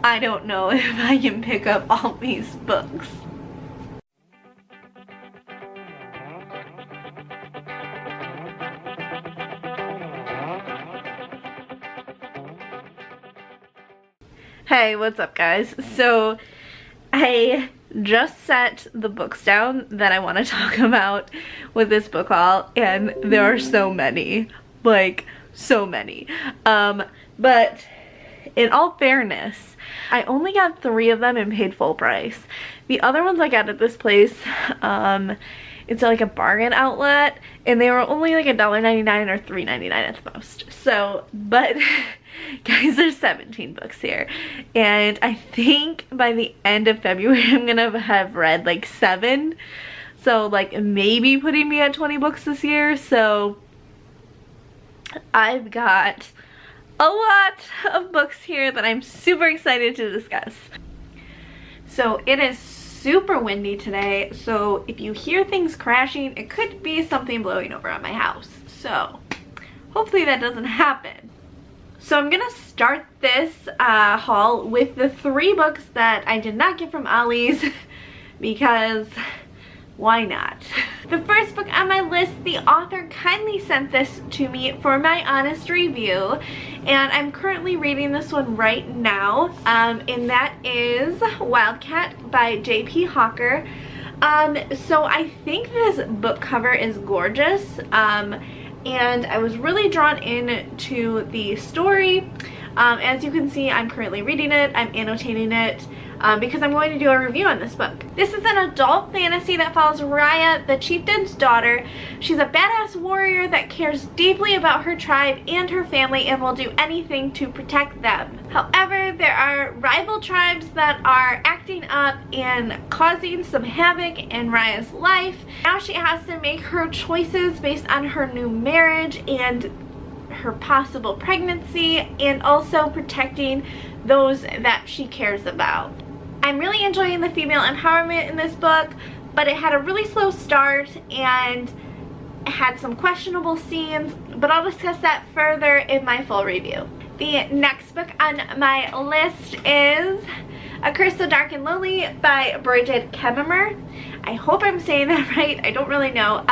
I don't know if I can pick up all these books. Hey, what's up guys? So I just set the books down that I want to talk about with this book haul, and there are so many, like so many. But in all fairness, I only got 3 of them and paid full price. The other ones I got at this place, it's like a bargain outlet, and they were only like $1.99 or $3.99 at the most. So, but guys, there's 17 books here, and I think by the end of February I'm gonna have read like 7, so like maybe putting me at 20 books this year. So I've got a lot of books here that I'm super excited to discuss. So it is super windy today, so if you hear things crashing, it could be something blowing over at my house, so hopefully that doesn't happen. So I'm gonna start this haul with the 3 books that I did not get from Ollie's because why not? The first book on my list, the author kindly sent this to me for my honest review, and I'm currently reading this one right now, and that is Wildcat by J.P. Hawker. So I think this book cover is gorgeous, and I was really drawn into the story. As you can see, I'm currently reading it, I'm annotating it, because I'm going to do a review on this book. This is an adult fantasy that follows Raya, the chieftain's daughter. She's a badass warrior that cares deeply about her tribe and her family and will do anything to protect them. However, there are rival tribes that are acting up and causing some havoc in Raya's life. Now she has to make her choices based on her new marriage and her possible pregnancy, and also protecting those that she cares about. I'm really enjoying the female empowerment in this book, but it had a really slow start and had some questionable scenes, but I'll discuss that further in my full review. The next book on my list is A Curse So Dark and Lonely by Bridget Kemmerer. I hope I'm saying that right, I don't really know.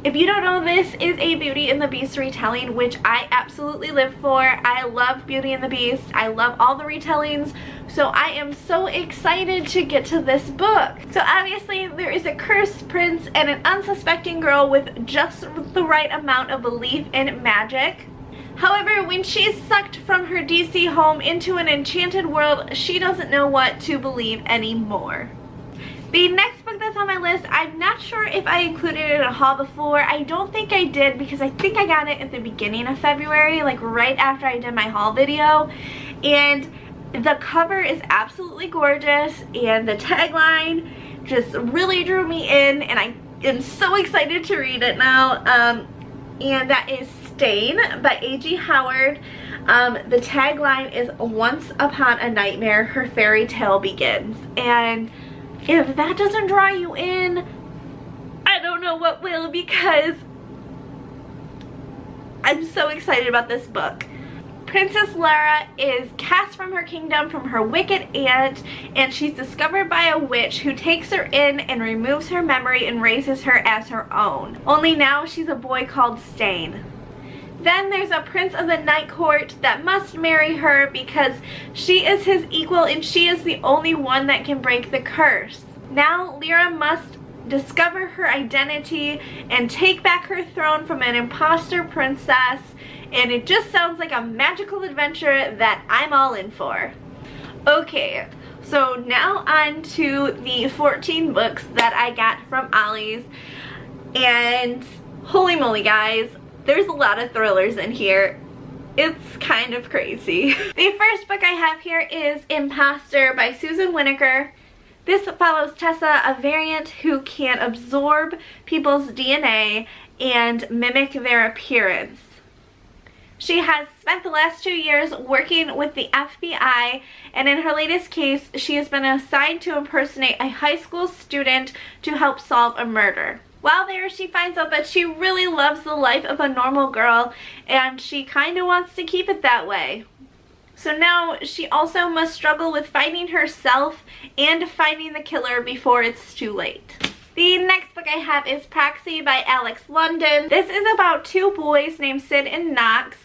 If you don't know, this is a Beauty and the Beast retelling, which I absolutely live for. I love Beauty and the Beast, I love all the retellings, so I am so excited to get to this book. So obviously there is a cursed prince and an unsuspecting girl with just the right amount of belief in magic. However, when she's sucked from her DC home into an enchanted world, she doesn't know what to believe anymore. The next book that's on my list, I'm not sure if I included it in a haul before. I don't think I did, because I think I got it at the beginning of February, like right after I did my haul video. And the cover is absolutely gorgeous, and the tagline just really drew me in, and I am so excited to read it now. And that is Stain by A.G. Howard. The tagline is, "Once upon a nightmare, her fairy tale begins." And if that doesn't draw you in, I don't know what will, because I'm so excited about this book. Princess Lara is cast from her kingdom from her wicked aunt, and she's discovered by a witch who takes her in and removes her memory and raises her as her own. Only now she's a boy called Stain. Then there's a prince of the night court that must marry her because she is his equal and she is the only one that can break the curse. Now Lyra must discover her identity and take back her throne from an imposter princess, and it just sounds like a magical adventure that I'm all in for. Okay, so now on to the 14 books that I got from Ollie's, and holy moly guys, there's a lot of thrillers in here. It's kind of crazy. The first book I have here is Imposter by Susan Winokur. This follows Tessa, a variant who can absorb people's DNA and mimic their appearance. She has spent the last 2 years working with the FBI, and in her latest case, she has been assigned to impersonate a high school student to help solve a murder. While there, she finds out that she really loves the life of a normal girl, and she kind of wants to keep it that way. So now she also must struggle with finding herself and finding the killer before it's too late. The next book I have is Proxy by Alex London. This is about two boys named Sid and Knox.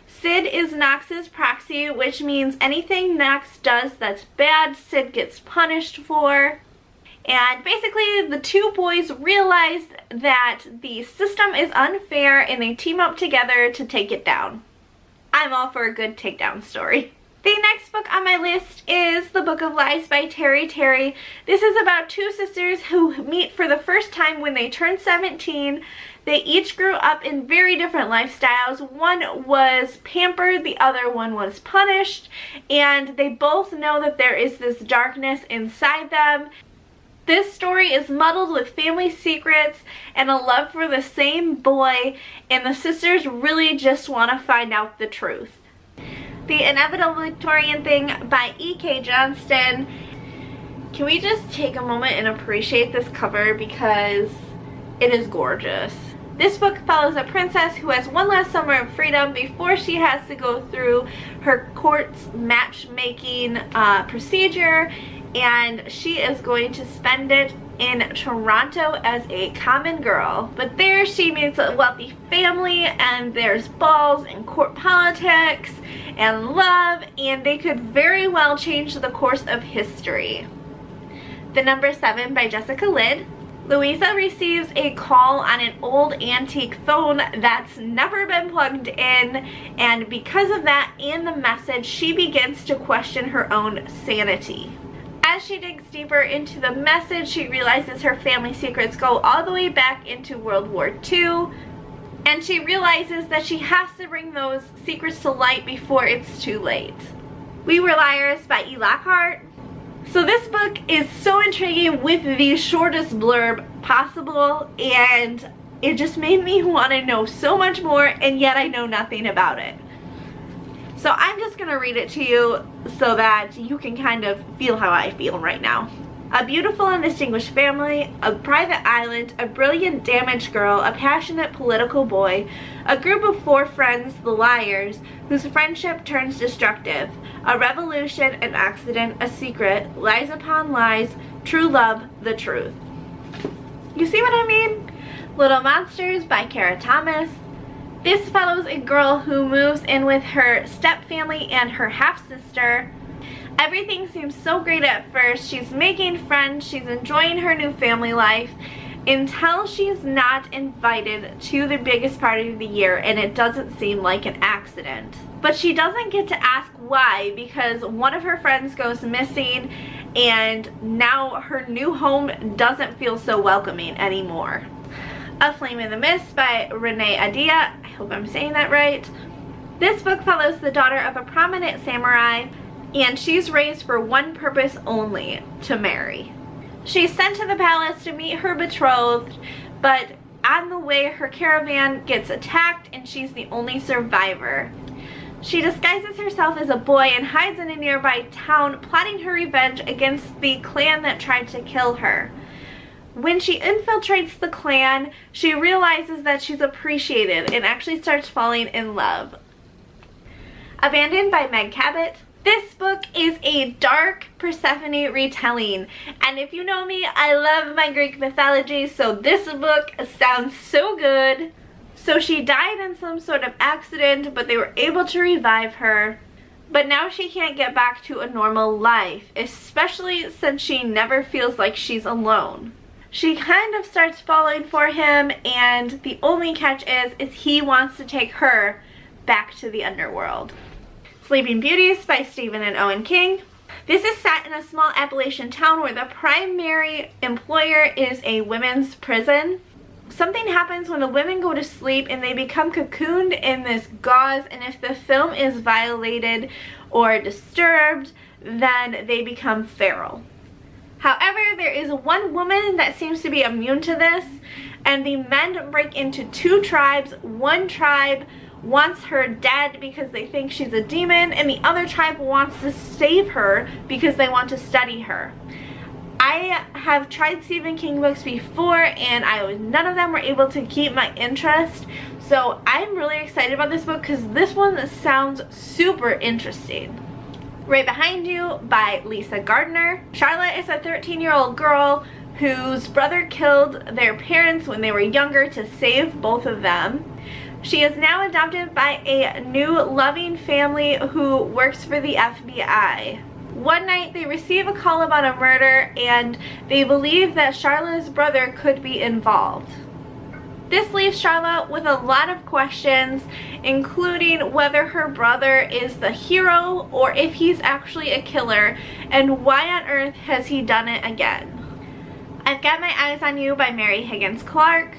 Sid is Knox's proxy, which means anything Knox does that's bad, Sid gets punished for. And basically the two boys realize that the system is unfair and they team up together to take it down. I'm all for a good takedown story. The next book on my list is The Book of Lies by Terry Terry. This is about two sisters who meet for the first time when they turn 17. They each grew up in very different lifestyles. One was pampered, the other one was punished, and they both know that there is this darkness inside them. This story is muddled with family secrets and a love for the same boy, and the sisters really just want to find out the truth. The Inevitable Victorian Thing by E.K. Johnston. Can we just take a moment and appreciate this cover because it is gorgeous. This book follows a princess who has one last summer of freedom before she has to go through her court's matchmaking procedure, and she is going to spend it in Toronto as a common girl. But there she meets a wealthy family, and there's balls and court politics and love, and they could very well change the course of history. The Number 7 by Jessica Lidd. Louisa receives a call on an old antique phone that's never been plugged in, and because of that and the message, she begins to question her own sanity. As she digs deeper into the message, she realizes her family secrets go all the way back into World War II, and she realizes that she has to bring those secrets to light before it's too late. We Were Liars by E. Lockhart. So this book is so intriguing with the shortest blurb possible, and it just made me want to know so much more, and yet I know nothing about it. So I'm just going to read it to you so that you can kind of feel how I feel right now. A beautiful and distinguished family, a private island, a brilliant damaged girl, a passionate political boy, a group of 4 friends, the Liars, whose friendship turns destructive, a revolution, an accident, a secret, lies upon lies, true love, the truth. You see what I mean? Little Monsters by Kara Thomas. This follows a girl who moves in with her stepfamily and her half-sister. Everything seems so great at first. She's making friends, she's enjoying her new family life, until she's not invited to the biggest party of the year, and it doesn't seem like an accident. But she doesn't get to ask why, because one of her friends goes missing, and now her new home doesn't feel so welcoming anymore. A Flame in the Mist by Renee Adia. I hope I'm saying that right. This book follows the daughter of a prominent samurai, and she's raised for one purpose only, to marry. She's sent to the palace to meet her betrothed, but on the way her caravan gets attacked and she's the only survivor. She disguises herself as a boy and hides in a nearby town, plotting her revenge against the clan that tried to kill her. When she infiltrates the clan, she realizes that she's appreciated and actually starts falling in love. Abandoned by Meg Cabot. This book is a dark Persephone retelling, and if you know me, I love my Greek mythology, so this book sounds so good. So she died in some sort of accident, but they were able to revive her. But now she can't get back to a normal life, especially since she never feels like she's alone. She kind of starts falling for him, and the only catch is he wants to take her back to the underworld. Sleeping Beauties by Stephen and Owen King. This is set in a small Appalachian town where the primary employer is a women's prison. Something happens when the women go to sleep and they become cocooned in this gauze, and if the film is violated or disturbed, then they become feral. However, there is one woman that seems to be immune to this, and the men break into 2 tribes. One tribe wants her dead because they think she's a demon, and the other tribe wants to save her because they want to study her. I have tried Stephen King books before, and none of them were able to keep my interest, so I'm really excited about this book because this one sounds super interesting. Right Behind You by Lisa Gardner. Charlotte is a 13-year-old girl whose brother killed their parents when they were younger to save both of them. She is now adopted by a new loving family who works for the FBI. One night they receive a call about a murder and they believe that Charlotte's brother could be involved. This leaves Charlotte with a lot of questions, including whether her brother is the hero or if he's actually a killer, and why on earth has he done it again. I've Got My Eyes on You by Mary Higgins Clark.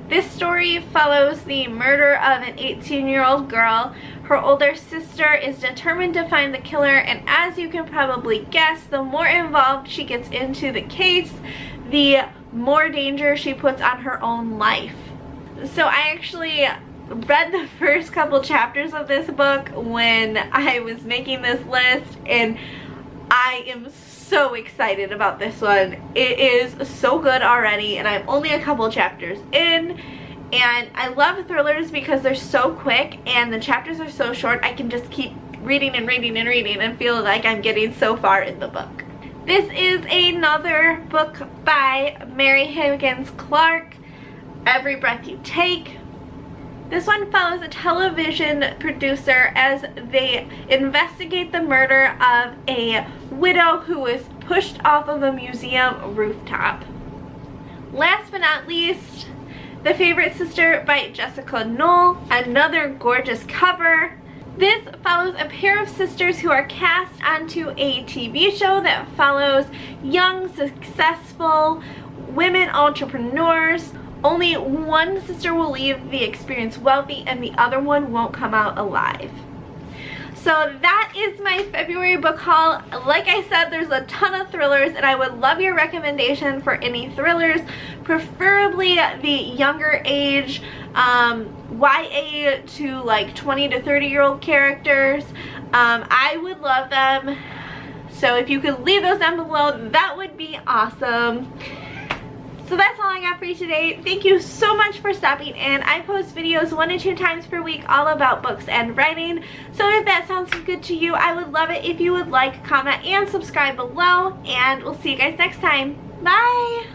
This story follows the murder of an 18-year-old girl. Her older sister is determined to find the killer, and as you can probably guess, the more involved she gets into the case, the more danger she puts on her own life. So I actually read the first couple chapters of this book when I was making this list, and I am so excited about this one. It is so good already, and I'm only a couple chapters in, and I love thrillers because they're so quick and the chapters are so short. I can just keep reading and reading and reading and feel like I'm getting so far in the book. This is another book by Mary Higgins Clark, Every Breath You Take. This one follows a television producer as they investigate the murder of a widow who was pushed off of a museum rooftop. Last but not least, The Favorite Sister by Jessica Knoll, another gorgeous cover. This follows a pair of sisters who are cast onto a TV show that follows young, successful women entrepreneurs. Only one sister will leave the experience wealthy and the other one won't come out alive. So that is my February book haul. Like I said, there's a ton of thrillers and I would love your recommendation for any thrillers, preferably the younger age, YA to like 20 to 30-year-old characters. I would love them. So if you could leave those down below, that would be awesome. So that's all I got for you today. Thank you so much for stopping in. I post videos 1 to 2 times per week all about books and writing. So if that sounds good to you, I would love it if you would like, comment, and subscribe below. And we'll see you guys next time. Bye!